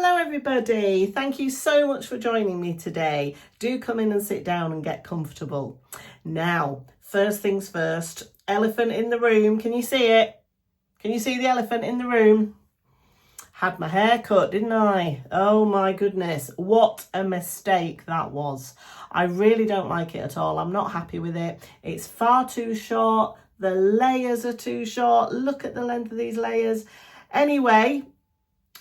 Hello everybody, thank you so much for joining me today. Do come in and sit down and get comfortable. Now, first things first, elephant in the room, can you see it? Can you see the elephant in the room? Had my hair cut, didn't I? Oh my goodness, what a mistake that was. I really don't like it at all. I'm not happy with it. It's far too short. The layers are too short. Look at the length of these layers. Anyway,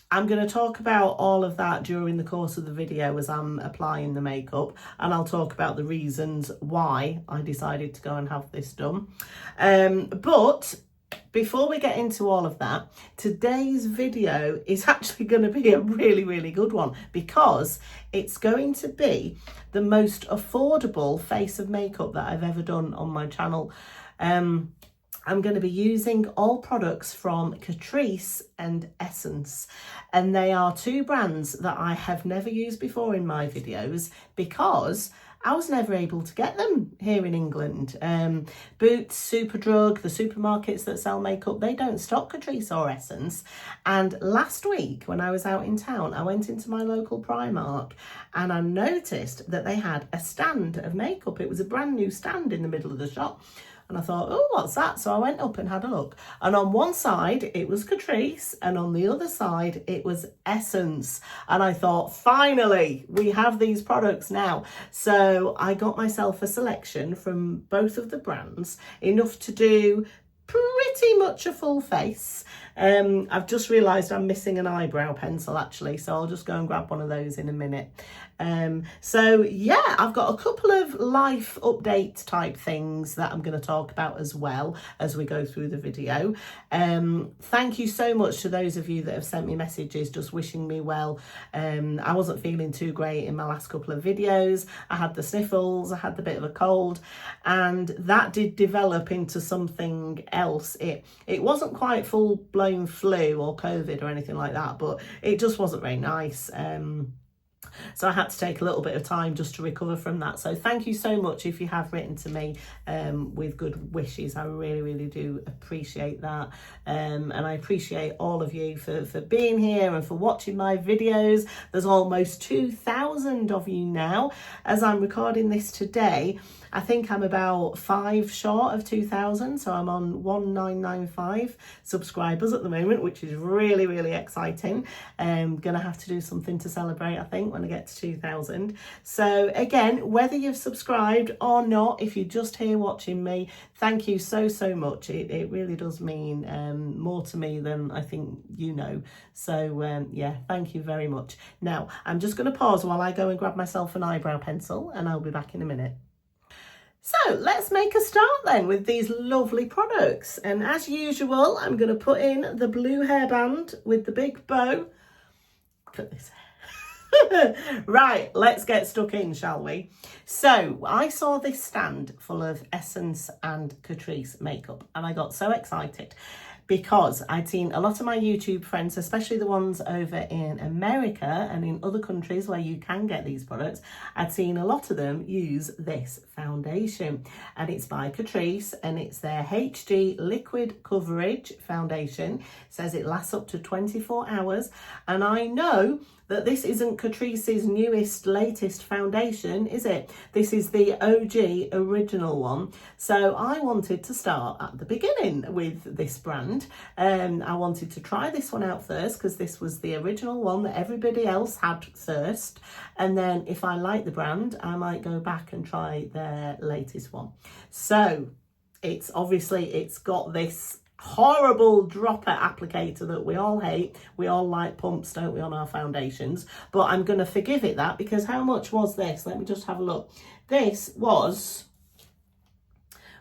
I'm going to talk about all of that during the course of the video as I'm applying the makeup, and I'll talk about the reasons why I decided to go and have this done. But before we get into all of that, today's video is actually going to be a really good one because it's going to be the most affordable face of makeup that I've ever done on my channel. I'm going to be using all products from Catrice and Essence, and they are two brands that I have never used before in my videos because I was never able to get them here in England. Boots, Superdrug, the supermarkets that sell makeup, they don't stock Catrice or Essence. And last week when I was out in town, I went into my local Primark and I noticed that they had a stand of makeup. It was a brand new stand in the middle of the shop. And I thought, oh, what's that? So I went up and had a look. And on one side, it was Catrice. And on the other side, it was Essence. And I thought, finally, we have these products now. So I got myself a selection from both of the brands, enough to do pretty much a full face. I've just realised I'm missing an eyebrow pencil actually, so I'll just go and grab one of those in a minute. So yeah, I've got a couple of life update type things that I'm going to talk about as well as we go through the video. Thank you so much to those of you that have sent me messages just wishing me well. I wasn't feeling too great in my last couple of videos. I had the sniffles, I had the bit of a cold, and that did develop into something else. It wasn't quite full-blown flu or COVID or anything like that, but it just wasn't very nice. So I had to take a little bit of time just to recover from that. So thank you so much if you have written to me with good wishes. I really do appreciate that. And I appreciate all of you for being here and for watching my videos. There's almost 2,000 of you now. As I'm recording this today, I think I'm about 5 short of 2,000. So I'm on 1995 subscribers at the moment, which is really exciting. Gonna have to do something to celebrate, I think, when I get to 2,000. So again, whether you've subscribed or not, if you're just here watching me, thank you so much. It really does mean more to me than I think you know. So yeah, thank you very much. Now I'm just going to pause while I go and grab myself an eyebrow pencil, and I'll be back in a minute. So let's make a start then with these lovely products. And as usual, I'm going to put in the blue hairband with the big bow. Look at this hair. Right, let's get stuck in, shall we? So I saw this stand full of Essence and Catrice makeup and I got so excited because I'd seen a lot of my YouTube friends, especially the ones over in America and in other countries where you can get these products, I'd seen a lot of them use this foundation. And it's by Catrice and it's their HD Liquid Coverage Foundation. It says it lasts up to 24 hours. And I know that this isn't Catrice's newest, latest foundation, is it? This is the OG original one. So I wanted to start at the beginning with this brand. I wanted to try this one out first because this was the original one that everybody else had first. And then if I like the brand, I might go back and try their latest one. So it's got this horrible dropper applicator that we all hate. We all like pumps, don't we, on our foundations? But I'm going to forgive it that, because how much was this? Let me just have a look. This was,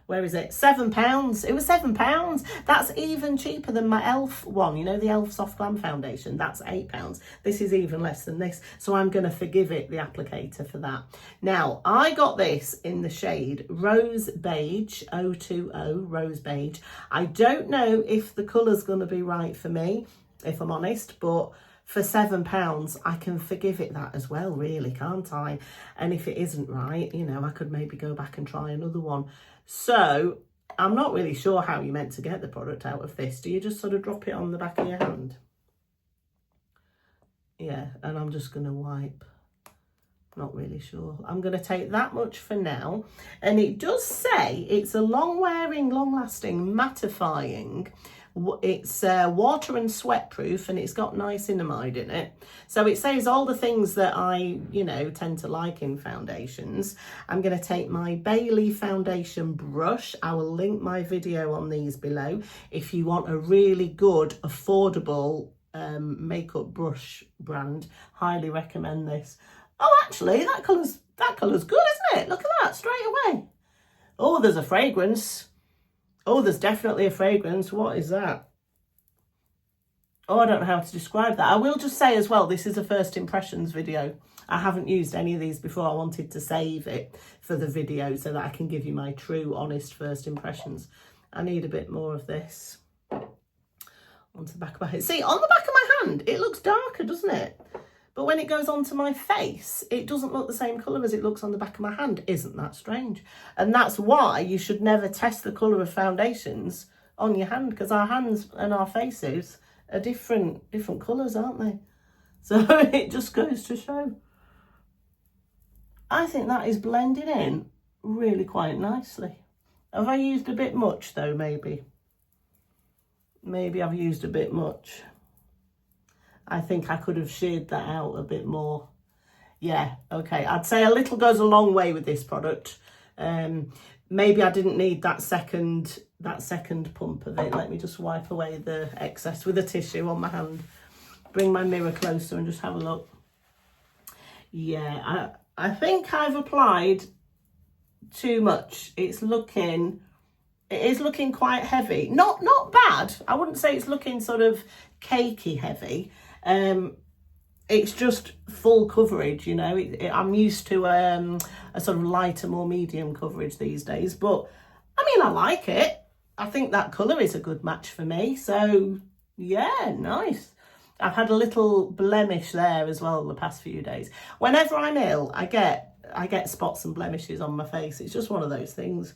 where is it? £7. It was £7. That's even cheaper than my e.l.f. one. You know, the e.l.f. Soft Glam Foundation, that's £8. This is even less than this. So I'm going to forgive it, the applicator, for that. Now, I got this in the shade Rose Beige, 020 Rose Beige. I don't know if the colour's going to be right for me, if I'm honest, but for £7, I can forgive it that as well, really, can't I? And if it isn't right, you know, I could maybe go back and try another one. So I'm not really sure how you're meant to get the product out of this. Do you just sort of drop it on the back of your hand? Yeah, and I'm just going to wipe. Not really sure. I'm going to take that much for now. And it does say it's a long-wearing, long-lasting, mattifying. It's water and sweat proof, and it's got niacinamide in it. So it says all the things that I, you know, tend to like in foundations. I'm going to take my Beili foundation brush. I will link my video on these below. If you want a really good, affordable makeup brush brand, highly recommend this. Oh, actually, that colour's good, isn't it? Look at that, straight away. Oh, there's a fragrance. Oh, there's definitely a fragrance. What is that? Oh, I don't know how to describe that. I will just say as well, this is a first impressions video. I haven't used any of these before. I wanted to save it for the video so that I can give you my true, honest first impressions. I need a bit more of this onto the back of my head. See, on the back of my hand, it looks darker, doesn't it? But when it goes onto my face, it doesn't look the same colour as it looks on the back of my hand. Isn't that strange? And that's why you should never test the colour of foundations on your hand, because our hands and our faces are different colours, aren't they? So it just goes to show. I think that is blending in really quite nicely. Have I used a bit much though, maybe? Maybe I've used a bit much. I think I could have sheared that out a bit more. Yeah, okay. I'd say a little goes a long way with this product. Maybe I didn't need that second pump of it. Let me just wipe away the excess with a tissue on my hand. Bring my mirror closer and just have a look. Yeah, I think I've applied too much. It is looking quite heavy. Not bad. I wouldn't say it's looking sort of cakey heavy. It's just full coverage, you know. I'm used to a sort of lighter, more medium coverage these days, but I mean, I like it. I think that colour is a good match for me. So yeah, nice. I've had a little blemish there as well the past few days. Whenever I'm ill, I get spots and blemishes on my face. It's just one of those things.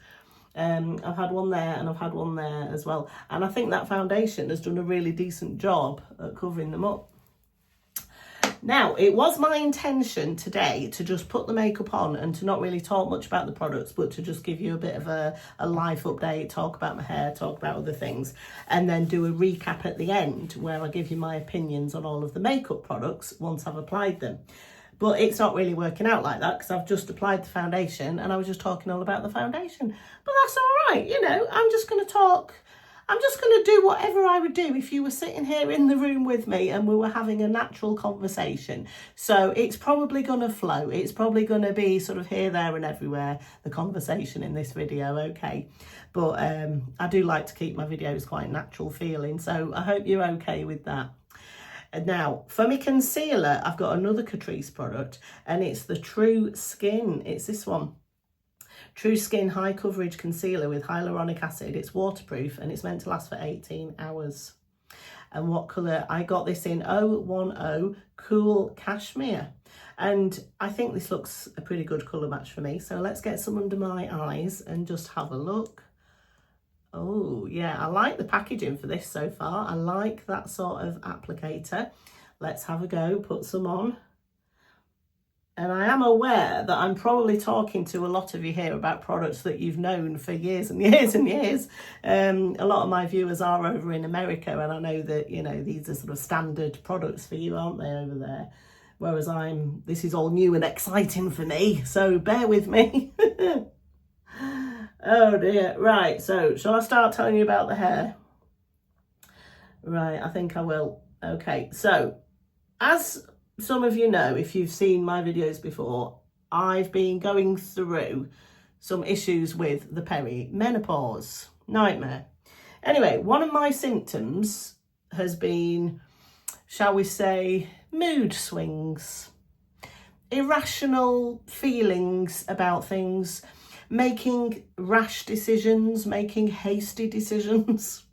I've had one there and I've had one there as well. And I think that foundation has done a really decent job at covering them up. Now, it was my intention today to just put the makeup on and to not really talk much about the products, but to just give you a bit of a life update, talk about my hair, talk about other things, and then do a recap at the end where I give you my opinions on all of the makeup products once I've applied them. But it's not really working out like that because I've just applied the foundation and I was just talking all about the foundation. But that's all right, you know, I'm just going to do whatever I would do if you were sitting here in the room with me and we were having a natural conversation. So it's probably going to flow. It's probably going to be sort of here, there and everywhere, the conversation in this video, okay? But I do like to keep my videos quite natural feeling, so I hope you're okay with that. And now, for my concealer, I've got another Catrice product, and it's the True Skin. It's this one. True Skin High Coverage Concealer with Hyaluronic Acid. It's waterproof, and it's meant to last for 18 hours. And what colour? I got this in 010 Cool Cashmere. And I think this looks a pretty good colour match for me. So let's get some under my eyes and just have a look. Oh, yeah, I like the packaging for this so far. I like that sort of applicator. Let's have a go, put some on. And I am aware that I'm probably talking to a lot of you here about products that you've known for years and years and years. A lot of my viewers are over in America, and I know that, you know, these are sort of standard products for you, aren't they, over there? Whereas this is all new and exciting for me, so bear with me. Oh dear. Right, so shall I start telling you about the hair? Right, I think I will. Okay, so as some of you know, if you've seen my videos before, I've been going through some issues with the perimenopause. Nightmare. Anyway, one of my symptoms has been, shall we say, mood swings, irrational feelings about things, making rash decisions, making hasty decisions.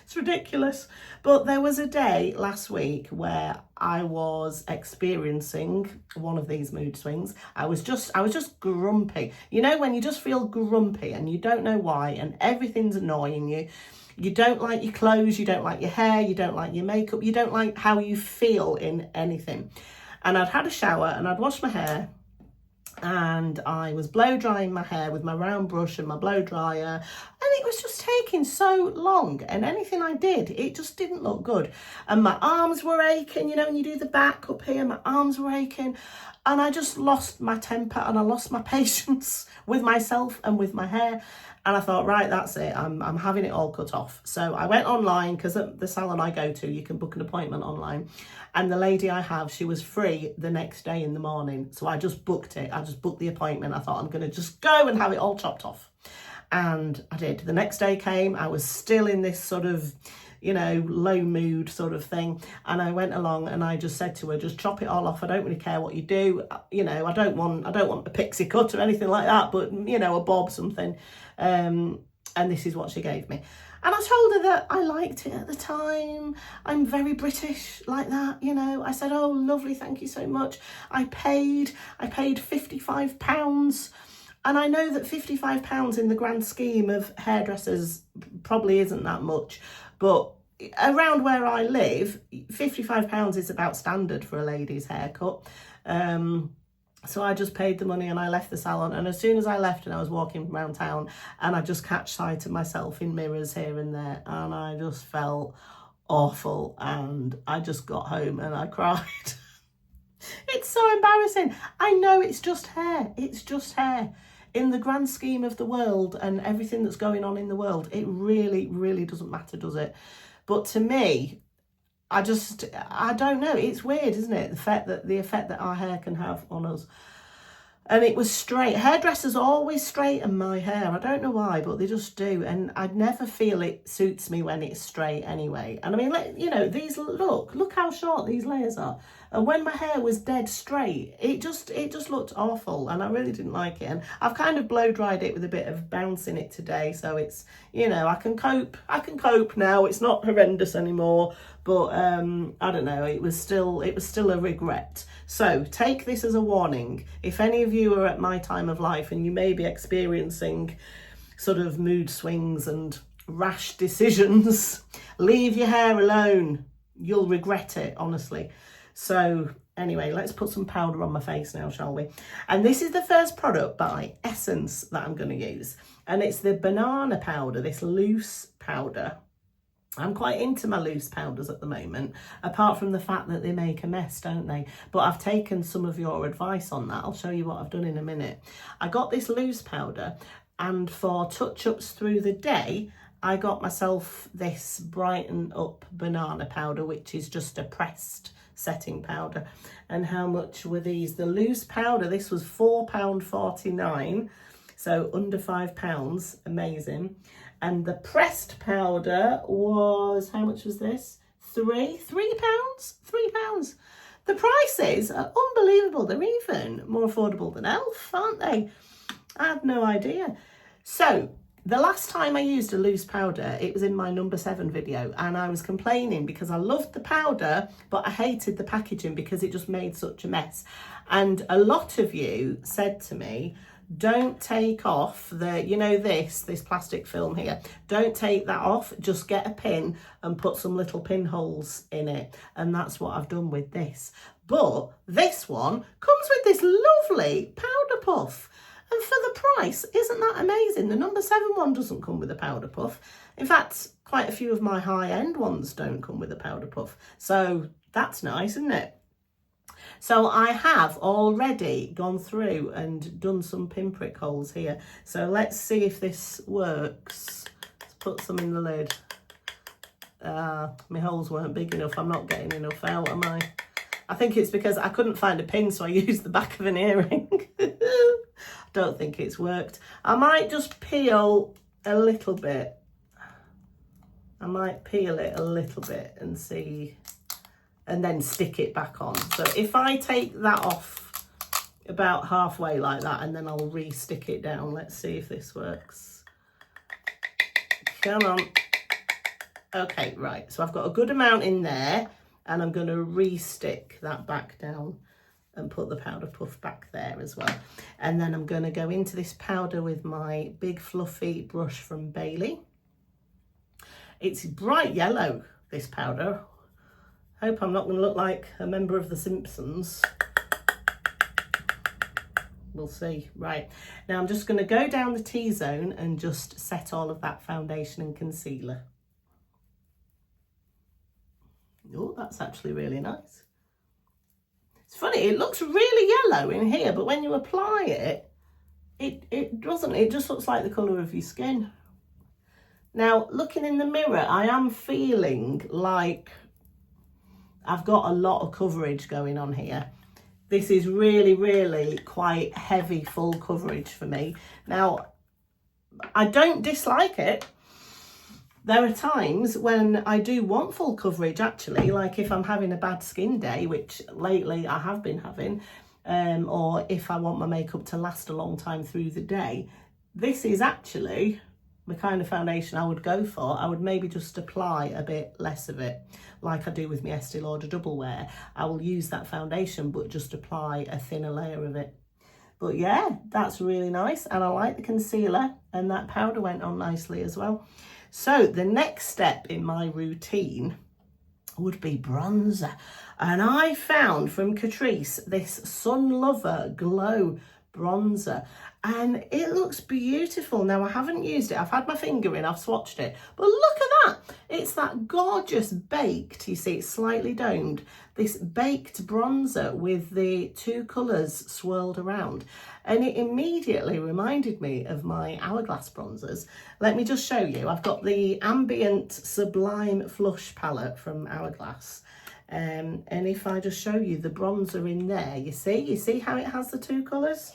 It's ridiculous. But there was a day last week where I was experiencing one of these mood swings. I was just grumpy. You know, when you just feel grumpy and you don't know why and everything's annoying you. You don't like your clothes, you don't like your hair, you don't like your makeup, you don't like how you feel in anything. And I'd had a shower and I'd washed my hair, and I was blow drying my hair with my round brush and my blow dryer, and it was just taking so long, and anything I did, it just didn't look good. And my arms were aching, you know, when you do the back up here, my arms were aching, and I just lost my temper and I lost my patience with myself and with my hair. And I thought, right, that's it, I'm having it all cut off. So I went online, because at the salon I go to, you can book an appointment online. And the lady I have, she was free the next day in the morning. So I just booked it. I just booked the appointment. I thought, I'm going to just go and have it all chopped off. And I did. The next day came. I was still in this sort of, you know, low mood sort of thing. And I went along and I just said to her, just chop it all off. I don't really care what you do. You know, I don't want a pixie cut or anything like that, but, you know, a bob something. And this is what she gave me. And I told her that I liked it at the time. I'm very British like that, you know. I said, oh, lovely, thank you so much. I paid £55. And I know that £55 in the grand scheme of hairdressers probably isn't that much. But around where I live, £55 is about standard for a lady's haircut. So I just paid the money and I left the salon. And as soon as I left and I was walking around town, and I just catch sight of myself in mirrors here and there, and I just felt awful, and I just got home and I cried. It's so embarrassing. I know it's just hair. It's just hair. In the grand scheme of the world and everything that's going on in the world, it really, really doesn't matter, does it? But to me, I don't know. It's weird, isn't it? The effect that our hair can have on us. And it was straight. Hairdressers always straighten my hair. I don't know why, but they just do. And I never feel it suits me when it's straight anyway. And I mean, you know, these, look how short these layers are. And when my hair was dead straight, it just looked awful, and I really didn't like it. And I've kind of blow dried it with a bit of bounce in it today, so it's, you know, I can cope now. It's not horrendous anymore, but I don't know, it was still a regret. So take this as a warning. If any of you are at my time of life and you may be experiencing sort of mood swings and rash decisions, leave your hair alone. You'll regret it, honestly. So anyway, let's put some powder on my face now, shall we? And this is the first product by Essence that I'm going to use. And it's the banana powder, this loose powder. I'm quite into my loose powders at the moment, apart from the fact that they make a mess, don't they? But I've taken some of your advice on that. I'll show you what I've done in a minute. I got this loose powder, and for touch-ups through the day, I got myself this Brighten Up banana powder, which is just a pressed setting powder. And how much were these? The loose powder, this was £4.49, so under £5, amazing. And the pressed powder was, how much was this? £3. The prices are unbelievable. They're even more affordable than Elf, aren't they? I had no idea. So the last time I used a loose powder, it was in my number 7 video, and I was complaining because I loved the powder, but I hated the packaging because it just made such a mess. And a lot of you said to me, don't take off the, you know, this plastic film here. Don't take that off. Just get a pin and put some little pinholes in it. And that's what I've done with this. But this one comes with this lovely powder puff. And for the price, isn't that amazing? The number 7 one doesn't come with a powder puff. In fact, quite a few of my high-end ones don't come with a powder puff. So that's nice, isn't it? So I have already gone through and done some pinprick holes here. So let's see if this works. Let's put some in the lid. My holes weren't big enough. I'm not getting enough out, am I? I think it's because I couldn't find a pin, so I used the back of an earring. Don't think it's worked. I might just peel a little bit. I might peel it a little bit and see, and then stick it back on. So if I take that off about halfway like that, and then I'll re-stick it down. Let's see if this works. Come on. Okay, right. So I've got a good amount in there, and I'm going to re-stick that back down and put the powder puff back there as well. And then I'm going to go into this powder with my big fluffy brush from Beili. It's bright yellow, this powder. Hope I'm not going to look like a member of The Simpsons. We'll see. Right, now I'm just going to go down the T-zone and just set all of that foundation and concealer. Oh, that's actually really nice. It's funny, it looks really yellow in here, but when you apply it, it doesn't. It just looks like the colour of your skin. Now, looking in the mirror, I am feeling like I've got a lot of coverage going on here. This is really, really quite heavy, full coverage for me. Now, I don't dislike it. There are times when I do want full coverage, actually, like if I'm having a bad skin day, which lately I have been having, or if I want my makeup to last a long time through the day. This is actually the kind of foundation I would go for. I would maybe just apply a bit less of it, like I do with my Estee Lauder Double Wear. I will use that foundation, but just apply a thinner layer of it. But yeah, that's really nice. And I like the concealer, and that powder went on nicely as well. So the next step in my routine would be bronzer. And I found from Catrice this Sun Lover Glow bronzer, and it looks beautiful. Now, I haven't used it. I've had my finger in, I've swatched it, but look at that. It's that gorgeous baked, you see, it's slightly domed, this baked bronzer with the two colours swirled around. And it immediately reminded me of my Hourglass bronzers. Let me just show you. I've got the Ambient Sublime Flush palette from Hourglass. And if I just show you the bronzer in there, you see how it has the two colours?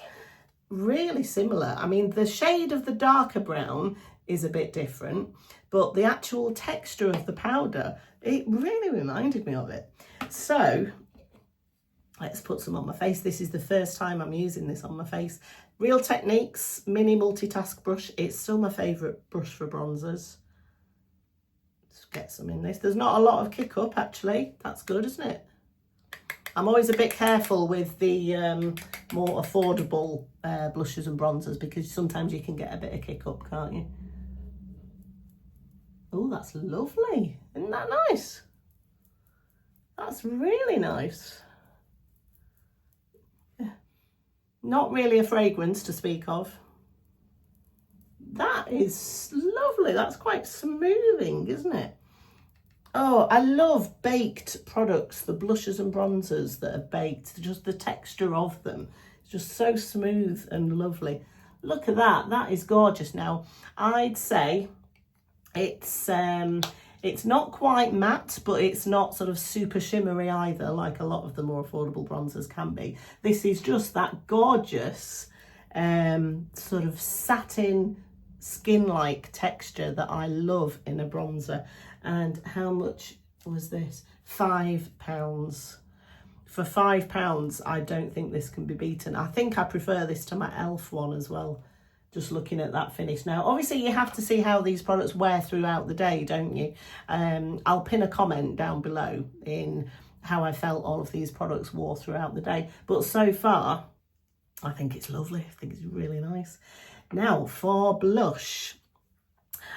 Really similar. I mean, the shade of the darker brown is a bit different, but the actual texture of the powder, it really reminded me of it. So let's put some on my face. This is the first time I'm using this on my face. Real Techniques mini multitask brush. It's still my favourite brush for bronzers. Let's get some in this. There's not a lot of kick up, actually. That's good, isn't it? I'm always a bit careful with the more affordable blushes and bronzers, because sometimes you can get a bit of kick up, can't you? Oh, that's lovely. Isn't that nice? That's really nice. Not really a fragrance to speak of. That is lovely. That's quite smoothing, isn't it? Oh, I love baked products, the blushes and bronzers that are baked, just the texture of them. It's just so smooth and lovely. Look at that, that is gorgeous. Now, I'd say it's not quite matte, but it's not sort of super shimmery either, like a lot of the more affordable bronzers can be. This is just that gorgeous sort of satin skin-like texture that I love in a bronzer. And how much was this? £5. For £5, I don't think this can be beaten. I think I prefer this to my e.l.f. one as well, just looking at that finish. Now, obviously, you have to see how these products wear throughout the day, don't you? I'll pin a comment down below in how I felt all of these products wore throughout the day. But so far, I think it's lovely. I think it's really nice. Now, for blush,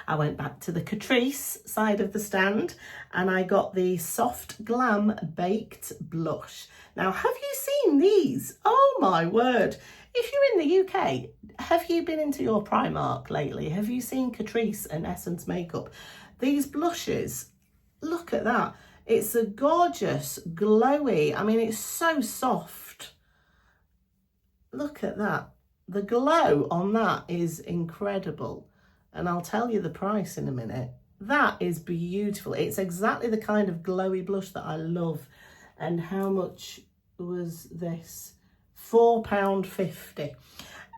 I went back to the Catrice side of the stand and I got the Soft Glam Baked Blush. Now, have you seen these? Oh my word. If you're in the UK, have you been into your Primark lately? Have you seen Catrice and Essence makeup? These blushes, look at that. It's a gorgeous, glowy, I mean, it's so soft. Look at that. The glow on that is incredible. And I'll tell you the price in a minute. That is beautiful. It's exactly the kind of glowy blush that I love. And how much was this? £4.50.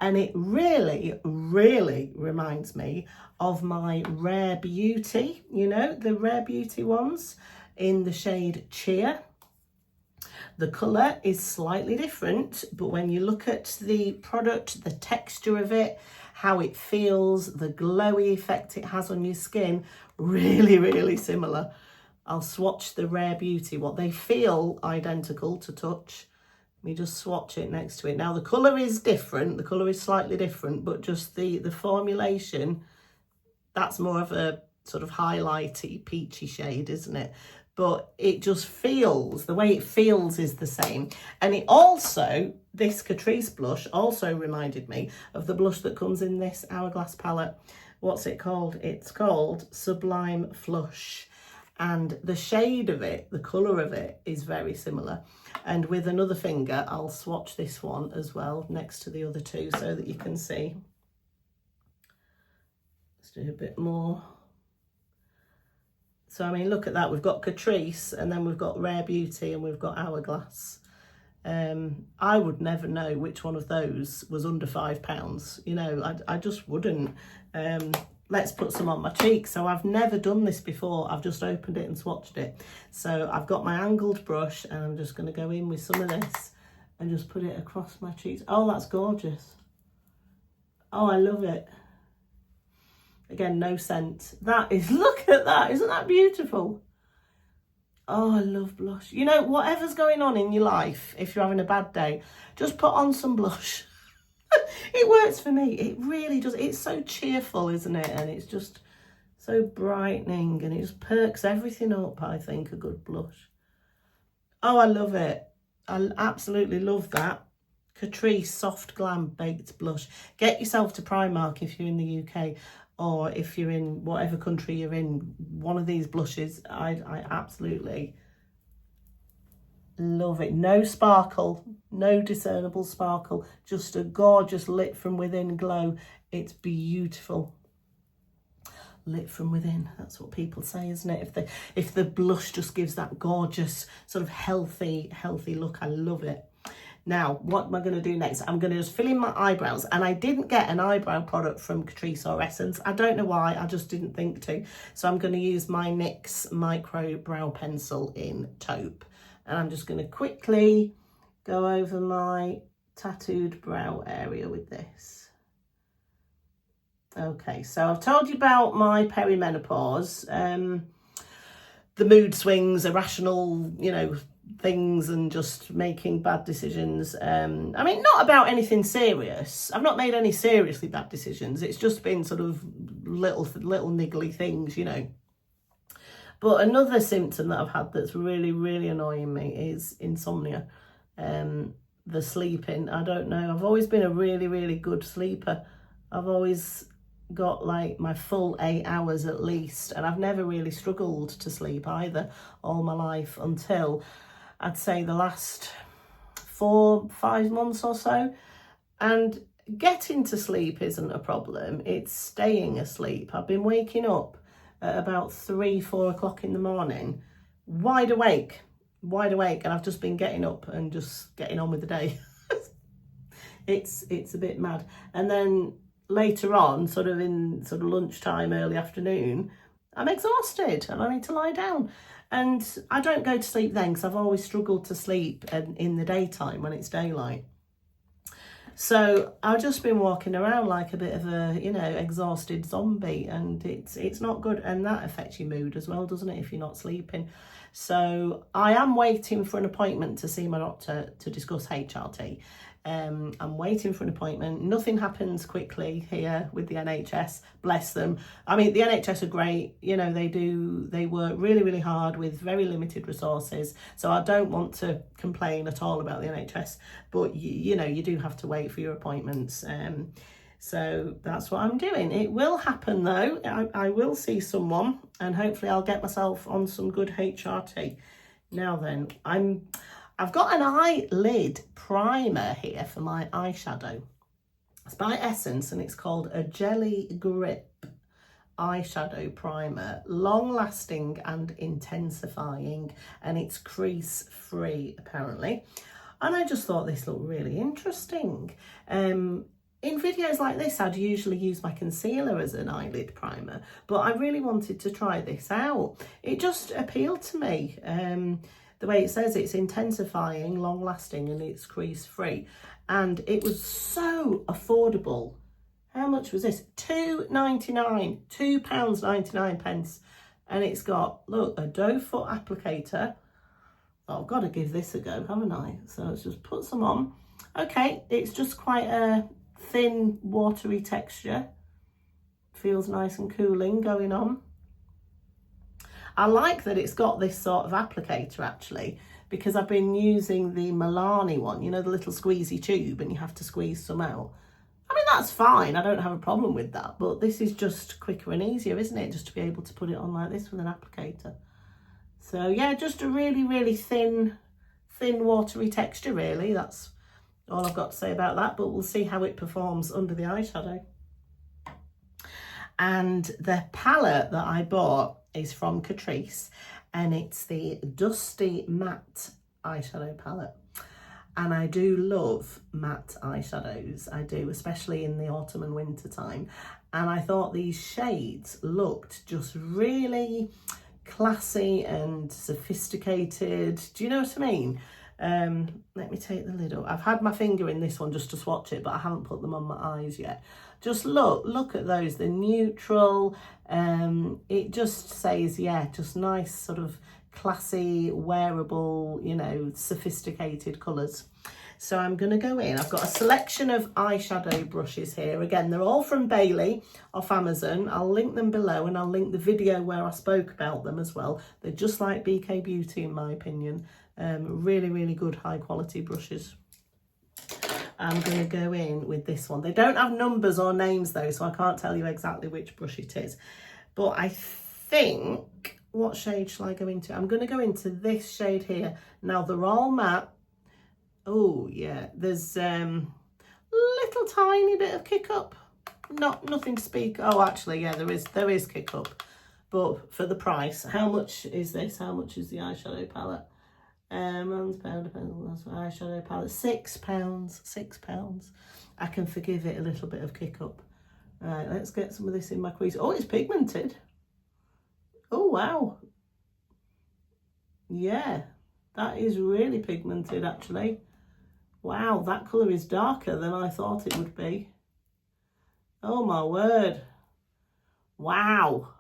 And it really, really reminds me of my Rare Beauty, you know, the Rare Beauty ones in the shade Cheer. The colour is slightly different, but when you look at the product, the texture of it, how it feels, the glowy effect it has on your skin, really, really similar. I'll swatch the Rare Beauty, what they feel identical to touch. Let me just swatch it next to it. Now the colour is different, the colour is slightly different, but just the formulation, that's more of a sort of highlighty, peachy shade, isn't it? But it just feels, the way it feels is the same. And it also, this Catrice blush also reminded me of the blush that comes in this Hourglass palette. What's it called? It's called Sublime Flush. And the shade of it, the colour of it is very similar. And with another finger, I'll swatch this one as well next to the other two so that you can see. Let's do a bit more. So, I mean, look at that. We've got Catrice, and then we've got Rare Beauty, and we've got Hourglass. I would never know which one of those was under £5. You know, I just wouldn't. Let's put some on my cheeks. So I've never done this before. I've just opened it and swatched it. So I've got my angled brush, and I'm just going to go in with some of this and just put it across my cheeks. Oh, that's gorgeous. Oh, I love it. Again, no scent. That is, look at that. Isn't that beautiful? Oh, I love blush. You know, whatever's going on in your life, if you're having a bad day, just put on some blush. It works for me. It really does. It's so cheerful, isn't it? And it's just so brightening, and it just perks everything up, I think, a good blush. Oh, I love it. I absolutely love that. Catrice Soft Glam Baked Blush. Get yourself to Primark if you're in the UK, or if you're in whatever country you're in, one of these blushes. I absolutely love it. No sparkle, no discernible sparkle, just a gorgeous lit from within glow. It's beautiful. Lit from within, that's what people say, isn't it? If the blush just gives that gorgeous sort of healthy look. I love it. Now, what am I going to do next? I'm going to just fill in my eyebrows. And I didn't get an eyebrow product from Catrice or Essence. I don't know why. I just didn't think to. So I'm going to use my NYX Micro Brow Pencil in Taupe. And I'm just going to quickly go over my tattooed brow area with this. Okay, so I've told you about my perimenopause. The mood swings, irrational, you know, things, and just making bad decisions. I mean, not about anything serious. I've not made any seriously bad decisions. It's just been sort of little niggly things, you know. But another symptom that I've had that's really, really annoying me is insomnia. The sleeping. I don't know. I've always been a really, really good sleeper. I've always got like my full 8 hours at least, and I've never really struggled to sleep either all my life until I'd say the last 4-5 months or so. And getting to sleep isn't a problem, it's staying asleep. I've been waking up at about 3-4 o'clock in the morning, wide awake, and I've just been getting up and just getting on with the day. It's a bit mad. And then later on, sort of lunchtime, early afternoon, I'm exhausted and I need to lie down. And I don't go to sleep then, because I've always struggled to sleep in the daytime when it's daylight. So I've just been walking around like a bit of a, you know, exhausted zombie, and it's not good. And that affects your mood as well, doesn't it, if you're not sleeping? So I am waiting for an appointment to see my doctor to discuss HRT. I'm waiting for an appointment. Nothing happens quickly here with the NHS, bless them. I mean, the NHS are great. You know, they work really, really hard with very limited resources. So I don't want to complain at all about the NHS, but you know, you do have to wait for your appointments. So that's what I'm doing. It will happen though. I will see someone, and hopefully I'll get myself on some good HRT. Now then, I've got an eyelid primer here for my eyeshadow. It's by Essence, and it's called a Jelly Grip eyeshadow primer, long lasting and intensifying, and it's crease free apparently. And I just thought this looked really interesting. In videos like this, I'd usually use my concealer as an eyelid primer, but I really wanted to try this out. It just appealed to me. The way it says it's intensifying, long lasting, and it's crease free. And it was so affordable. How much was this? £2.99, £2.99. And it's got, look, a doe foot applicator. Oh, I've got to give this a go, haven't I? So let's just put some on. Okay, it's just quite a thin, watery texture. Feels nice and cooling going on. I like that it's got this sort of applicator actually, because I've been using the Milani one, you know, the little squeezy tube and you have to squeeze some out. I mean, that's fine, I don't have a problem with that, but this is just quicker and easier, isn't it? Just to be able to put it on like this with an applicator. So yeah, just a really, really thin, watery texture really. That's all I've got to say about that, but we'll see how it performs under the eyeshadow. And the palette that I bought is from Catrice, and it's the Dusty Matte eyeshadow palette. And I do love matte eyeshadows, I do, especially in the autumn and winter time. And I thought these shades looked just really classy and sophisticated. Do you know what I mean? Let me take the lid off. I've had my finger in this one just to swatch it, but I haven't put them on my eyes yet. Just look at those, the neutral, it just says, yeah, just nice sort of classy, wearable, you know, sophisticated colours. So I'm going to go in. I've got a selection of eyeshadow brushes here. Again, they're all from Beili off Amazon. I'll link them below, and I'll link the video where I spoke about them as well. They're just like BK Beauty in my opinion. Really, really good high quality brushes. I'm going to go in with this one. They don't have numbers or names though, so I can't tell you exactly which brush it is. But I think, what shade shall I go into? I'm going to go into this shade here. Now they're all matte. Oh yeah, there's little tiny bit of kick up. Nothing to speak. Oh, actually, yeah, there is kick up. But for the price, how much is this? How much is the eyeshadow palette? £1 depends on that's eyeshadow palette. £6. I can forgive it a little bit of kick up. Right, let's get some of this in my crease. Oh, it's pigmented. Oh wow. Yeah, that is really pigmented actually. Wow, that colour is darker than I thought it would be. Oh my word. Wow.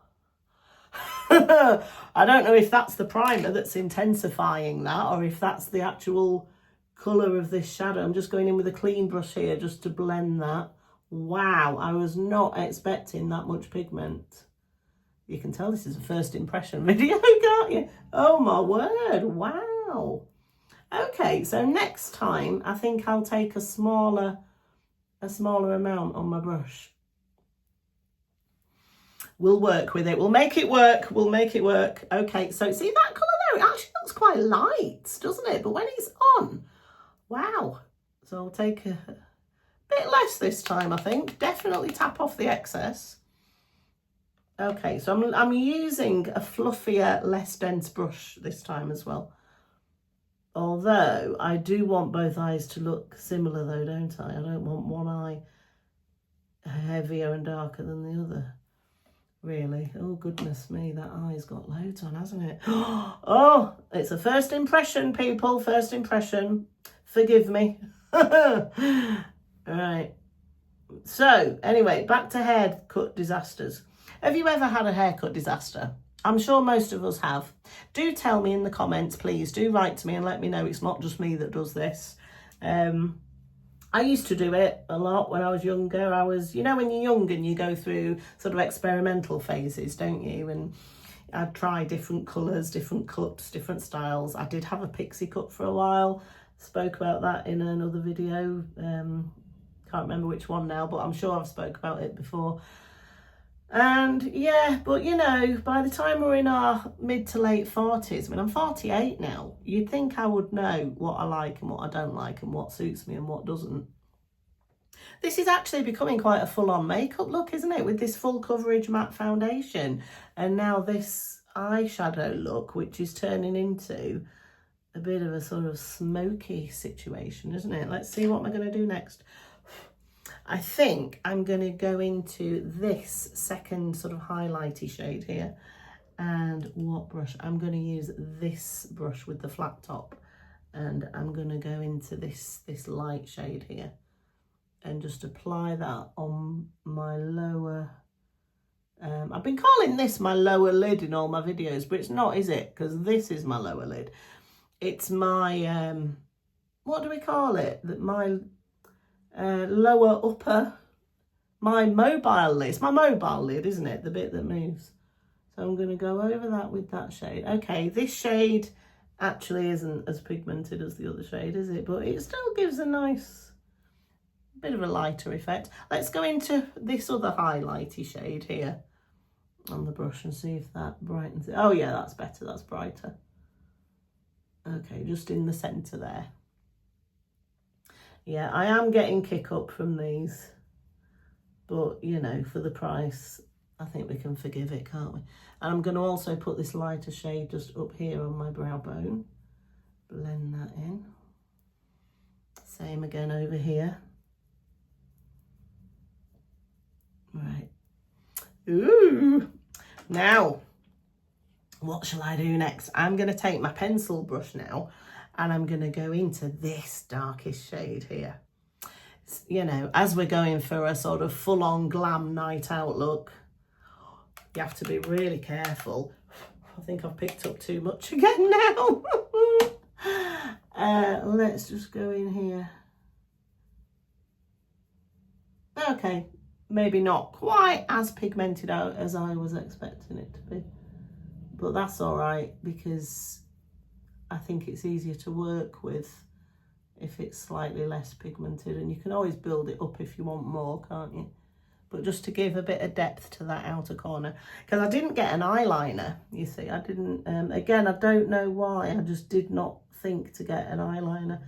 I don't know if that's the primer that's intensifying that, or if that's the actual colour of this shadow. I'm just going in with a clean brush here just to blend that. Wow, I was not expecting that much pigment. You can tell this is a first impression video, can't you? Oh my word, wow. Okay, so next time I think I'll take a smaller amount on my brush. We'll work with it. We'll make it work. We'll make it work. Okay, so see that colour there? It actually looks quite light, doesn't it? But when it's on, wow. So I'll take a bit less this time, I think. Definitely tap off the excess. Okay, so I'm using a fluffier, less dense brush this time as well. Although I do want both eyes to look similar though, don't I? I don't want one eye heavier and darker than the other. Really. Oh goodness me, that eye's got loads on, hasn't it? Oh, it's a first impression, people. First impression. Forgive me. Right. So anyway, back to haircut disasters. Have you ever had a haircut disaster? I'm sure most of us have. Do tell me in the comments, please. Do write to me and let me know it's not just me that does this. I used to do it a lot when I was younger. I was, you know, when you're young and you go through sort of experimental phases, don't you? And I'd try different colours, different cuts, different styles. I did have a pixie cut for a while. Spoke about that in another video. Can't remember which one now, but I'm sure I've spoke about it before. And yeah, but you know, by the time we're in our mid to late 40s, I mean, I'm 48 now, you'd think I would know what I like and what I don't like and what suits me and what doesn't. This is actually becoming quite a full-on makeup look, isn't it? With this full coverage matte foundation and now this eyeshadow look, which is turning into a bit of a sort of smoky situation, isn't it? Let's see what I'm going to do next. I think I'm going to go into this second sort of highlighty shade here. And what brush? I'm going to use this brush with the flat top. And I'm going to go into this light shade here. And just apply that on my lower... I've been calling this my lower lid in all my videos, but it's not, is it? Because this is my lower lid. It's my... what do we call it? My... lower upper, my mobile lid. It's my mobile lid, isn't it? The bit that moves. So I'm going to go over that with that shade. Okay, this shade actually isn't as pigmented as the other shade, is it? But it still gives a nice bit of a lighter effect. Let's go into this other highlighty shade here on the brush and see if that brightens it. Oh yeah, that's better, that's brighter. Okay, just in the centre there. Yeah, I am getting kick up from these, but you know, for the price, I think we can forgive it, can't we? And I'm going to also put this lighter shade just up here on my brow bone. Blend that in. Same again over here. Right. Ooh. Now, what shall I do next? I'm going to take my pencil brush now and I'm going to go into this darkest shade here. You know, as we're going for a sort of full-on glam night out look, you have to be really careful. I think I've picked up too much again now. Let's just go in here. Okay, maybe not quite as pigmented out as I was expecting it to be, but that's all right because I think it's easier to work with if it's slightly less pigmented, and you can always build it up if you want more, can't you? But just to give a bit of depth to that outer corner, because I didn't get an eyeliner, you see, I didn't, again, I don't know why, I just did not think to get an eyeliner,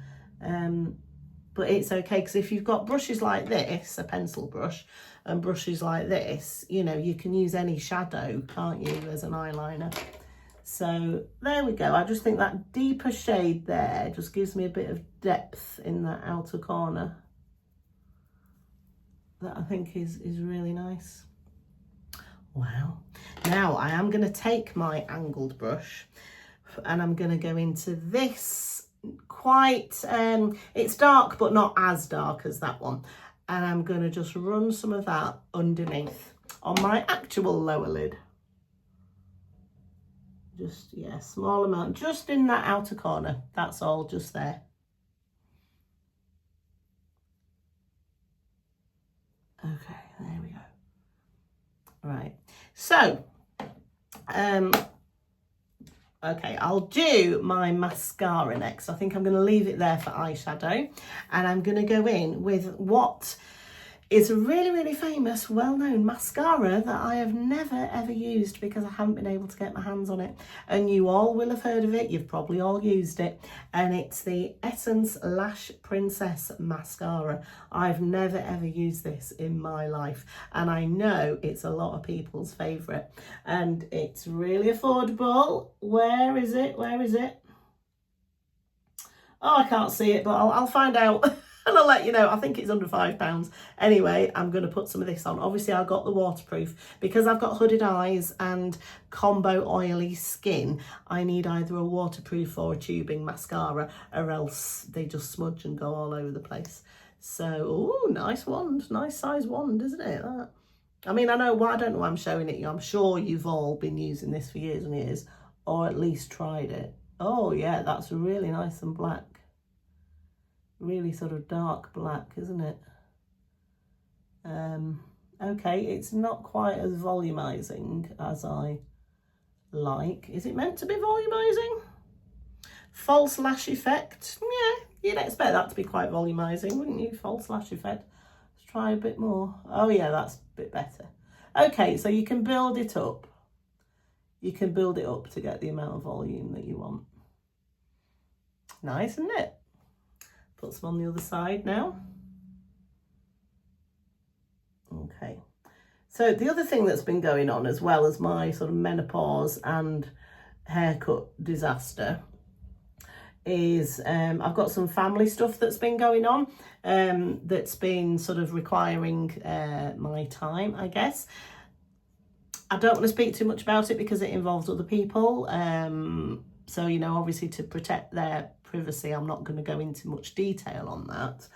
but it's okay, because if you've got brushes like this, a pencil brush, and brushes like this, you know, you can use any shadow, can't you, as an eyeliner. So there we go. I just think that deeper shade there just gives me a bit of depth in that outer corner. That I think is really nice. Wow. Now I am going to take my angled brush and I'm going to go into this quite, it's dark but not as dark as that one. And I'm going to just run some of that underneath on my actual lower lid. Just, yeah, small amount, just in that outer corner. That's all, just there. Okay, there we go. Right, so, okay, I'll do my mascara next. I think I'm going to leave it there for eyeshadow. And I'm going to go in with what is a really, really famous, well-known mascara that I have never, ever used because I haven't been able to get my hands on it. And you all will have heard of it. You've probably all used it. And it's the Essence Lash Princess Mascara. I've never, ever used this in my life. And I know it's a lot of people's favourite. And it's really affordable. Where is it? Where is it? Oh, I can't see it, but I'll find out. And I'll let you know. I think it's under £5. Anyway, I'm going to put some of this on. Obviously, I've got the waterproof. Because I've got hooded eyes and combo oily skin, I need either a waterproof or a tubing mascara, or else they just smudge and go all over the place. So, oh, nice wand. Nice size wand, isn't it? That. I mean, I don't know why I'm showing it you. I'm sure you've all been using this for years and years, or at least tried it. Oh, yeah, that's really nice and black. Really sort of dark black, isn't it? Okay, it's not quite as volumizing as I like. Is it meant to be volumizing? False lash effect. Yeah, you'd expect that to be quite volumizing, wouldn't you? False lash effect. Let's try a bit more. Oh yeah, that's a bit better. Okay, so you can build it up. You can build it up to get the amount of volume that you want. Nice, isn't it? Put some on the other side now. Okay. So the other thing that's been going on, as well as my sort of menopause and haircut disaster, is I've got some family stuff that's been going on that's been sort of requiring my time, I guess. I don't want to speak too much about it because it involves other people. So, you know, obviously to protect their privacy, I'm not going to go into much detail on that.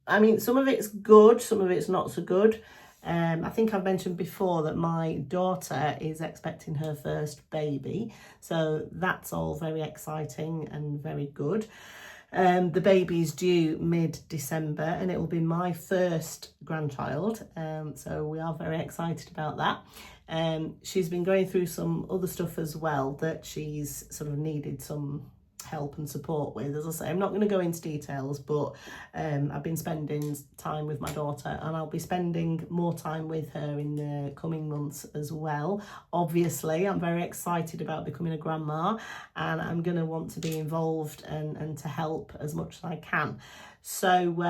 I mean, some of it's good, some of it's not so good. I think I've mentioned before that my daughter is expecting her first baby. So that's all very exciting and very good. The baby's due mid-December and it will be my first grandchild. So we are very excited about that. She's been going through some other stuff as well that she's sort of needed some help and support with. As I say, I'm not going to go into details, but I've been spending time with my daughter and I'll be spending more time with her in the coming months as well. Obviously, I'm very excited about becoming a grandma and I'm going to want to be involved and to help as much as I can. So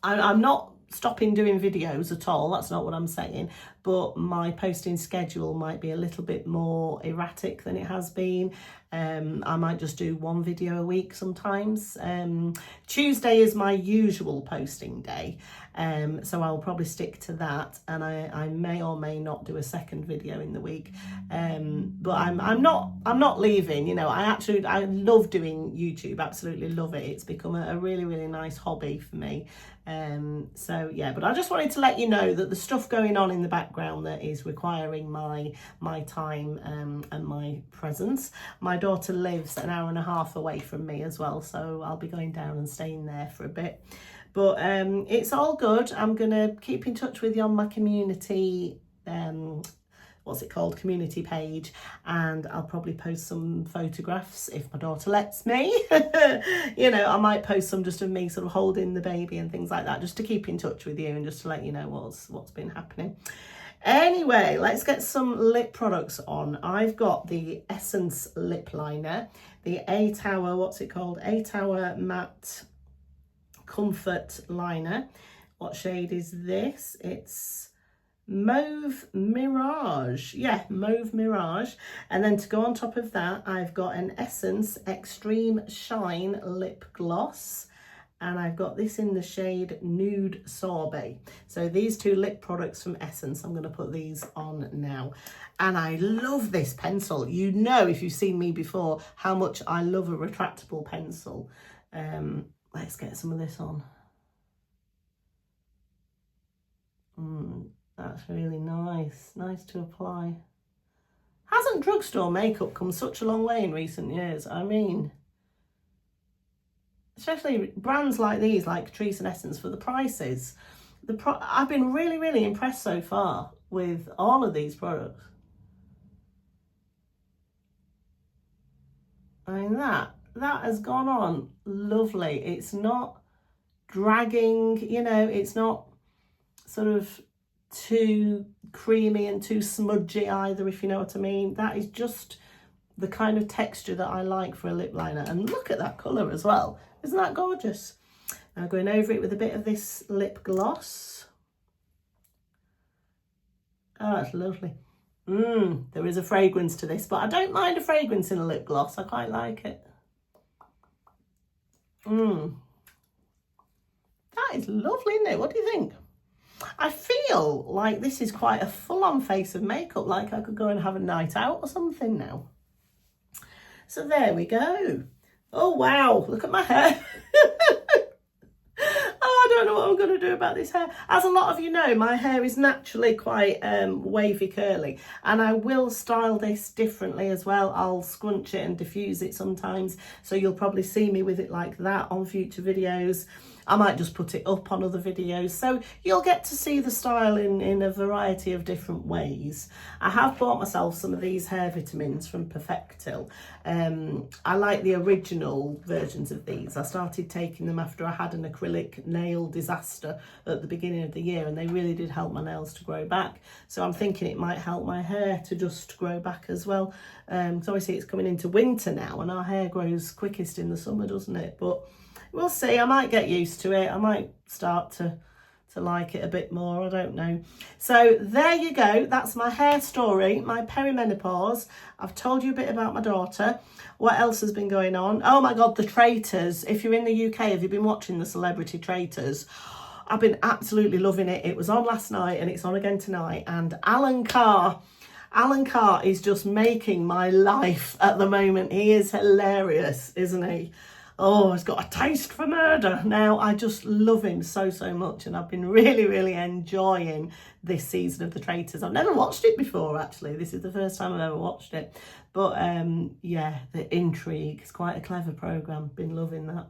I'm not stopping doing videos at all, that's not what I'm saying, but my posting schedule might be a little bit more erratic than it has been. I might just do one video a week sometimes. Tuesday is my usual posting day, so I'll probably stick to that, and I may or may not do a second video in the week. But I'm not leaving, you know. I love doing YouTube, absolutely love it. It's become a really, really nice hobby for me. So yeah, but I just wanted to let you know that the stuff going on in the background that is requiring my time and my presence. My daughter lives an hour and a half away from me as well, so I'll be going down and staying there for a bit. But it's all good. I'm gonna keep in touch with you on my community what's it called, community page, and I'll probably post some photographs if my daughter lets me. You know, I might post some just of me sort of holding the baby and things like that, just to keep in touch with you and just to let you know what's been happening. Anyway, let's get some lip products on. I've got the Essence lip liner, the 8 Hour, what's it called, 8 Hour Matte Comfort Liner. What shade is this? It's Mauve Mirage. Yeah, Mauve Mirage. And then to go on top of that, I've got an Essence Extreme Shine Lip Gloss. And I've got this in the shade Nude Sorbet. So these two lip products from Essence, I'm going to put these on now. And I love this pencil. You know, if you've seen me before, how much I love a retractable pencil. Let's get some of this on. That's really nice. Nice to apply. Hasn't drugstore makeup come such a long way in recent years? I mean, especially brands like these, like Catrice and Essence, for the prices. I've been really, really impressed so far with all of these products. I mean, that has gone on lovely. It's not dragging, you know, it's not sort of too creamy and too smudgy either, if you know what I mean. That is just the kind of texture that I like for a lip liner. And look at that colour as well. Isn't that gorgeous? Now going over it with a bit of this lip gloss. Oh, that's lovely. There is a fragrance to this, but I don't mind a fragrance in a lip gloss. I quite like it. That is lovely, isn't it? What do you think? I feel like this is quite a full-on face of makeup, like I could go and have a night out or something now. So there we go. Oh, wow, look at my hair. Oh, I don't know what I'm going to do about this hair. As a lot of you know, my hair is naturally quite wavy curly, and I will style this differently as well. I'll scrunch it and diffuse it sometimes, so you'll probably see me with it like that on future videos. I might just put it up on other videos, so you'll get to see the style in a variety of different ways. I have bought myself some of these hair vitamins from Perfectil. I like the original versions of these. I started taking them after I had an acrylic nail disaster at the beginning of the year, and they really did help my nails to grow back. So I'm thinking it might help my hair to just grow back as well. So obviously it's coming into winter now, and our hair grows quickest in the summer, doesn't it? But we'll see. I might get used to it. I might start to like it a bit more. I don't know. So there you go. That's my hair story, my perimenopause. I've told you a bit about my daughter. What else has been going on? Oh my God, the Traitors. If you're in the UK, have you been watching the Celebrity Traitors? I've been absolutely loving it. It was on last night and it's on again tonight. And Alan Carr is just making my life at the moment. He is hilarious, isn't he? Oh, he's got a taste for murder. Now, I just love him so much, and I've been really, really enjoying this season of The Traitors. I've never watched it before, actually. This is the first time I've ever watched it. But yeah, the intrigue is quite a clever programme. Been loving that.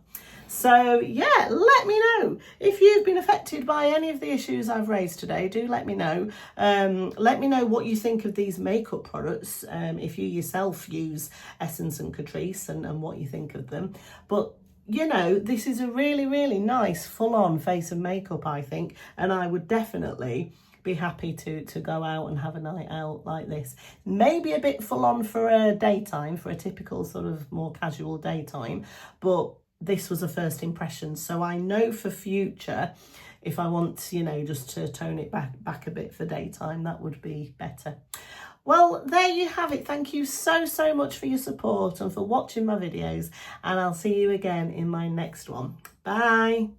So yeah, let me know if you've been affected by any of the issues I've raised today. Do let me know. Let me know what you think of these makeup products, if you yourself use Essence and Catrice, and what you think of them. But you know, this is a really, really nice full-on face of makeup, I think, and I would definitely be happy to go out and have a night out like this. Maybe a bit full-on for a daytime, for a typical sort of more casual daytime, but this was a first impression, so I know for future, if I want, you know, just to tone it back a bit for daytime, that would be better. Well, there you have it. Thank you so much for your support and for watching my videos, and I'll see you again in my next one. Bye.